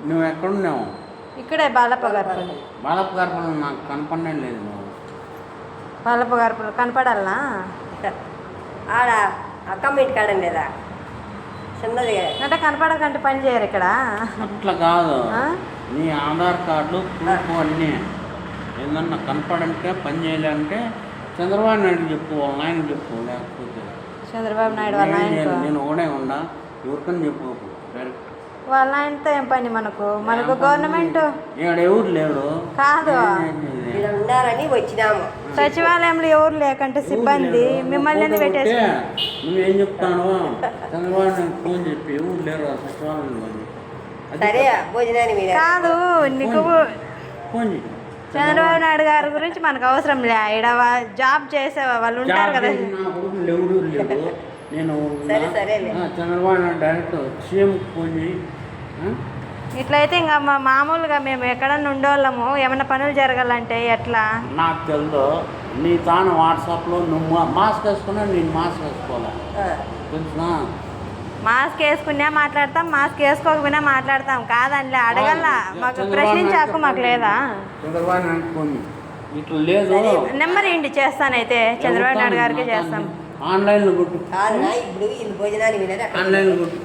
నువ్వు ఎక్కడున్నావు? ఇక్కడే బాలప్ప గారిపల్లి. బాలప్ప గారిపల్లి నాకు కనపడనే లేదు. నువ్వు బాలప్ప గారిపల్లి కనపడాలనా? ఆడ అక్కమ్మ ఇంటి కాడ లేదా చిన్నది అంటే కనపడకంటే పని చేయరు ఇక్కడ. అట్లా కాదు, నీ ఆధార్ కార్డు ప్రూఫ్ అన్నీ ఏందన్నా కనపడంటే పని చేయాలంటే చంద్రబాబు నాయుడు చెప్పు, వాళ్ళ ఆయన చెప్పు. లేకపోతే చంద్రబాబు నాయుడు వాళ్ళ ఆయనతో నేను ఒకడే ఉండా, ఎవరికని చెప్పు. వాళ్ళ ఆయనతో ఏం పని మనకు? మనకు గవర్నమెంట్ ఇక్కడ ఎవరు లేడు కాదు, ఇలా ఉండాలని వచ్చినాము. సచివాలయంలో ఎవరు లేకంటే సిబ్బంది మిమ్మల్ని పెట్టేసి నువ్వేం చెప్తాను? చంద్రబాబు నాయుడు ఫోన్ చెప్పి ఎవరు లేరు సచివాలయంలో. సరే భోజనాన్ని మీరు కాదు, నీకు ఫోన్ చెప్పి చంద్రబాబు నాయుడు గారి గురించి మనకు అవసరం లే. ఇక్కడ జాబ్ చేసే వాళ్ళు ఉంటారు కదా. ఎవరు లేరు. నేను Chandrababu Naidu direct CM phone చేయి. ఇట్లయితే ఇంకా మామూలుగా మేము ఎక్కడన్నా ఉండేవాళ్ళము, ఏమన్నా పనులు జరగాలంటే ఎట్లా? నాకు తెలుసు, నీ తాను వాట్సాప్లో నువ్వు మాస్క్ వేసుకున్నా, నేను మాస్క్ వేసుకోవాలా తెలుసునా? మాస్క్ వేసుకున్నా మాట్లాడతాం, మాస్క్ వేసుకోకపోయినా మాట్లాడతాం. కాదండి అడగల్లా, మాకు ప్రశ్నించే హక్కు మాకు లేదా? చంద్రబాబు నాయుడు ఫోన్ ఇట్లా లేదు. నెంబర్ ఏంటి చేస్తానైతే చంద్రబాబు నాయుడు గారికి చేస్తాం. ఆన్లైన్లో కొట్టు, కాదు ఇప్పుడు వీళ్ళు భోజనాన్ని వినరు. ఆన్లైన్లో కొట్టు.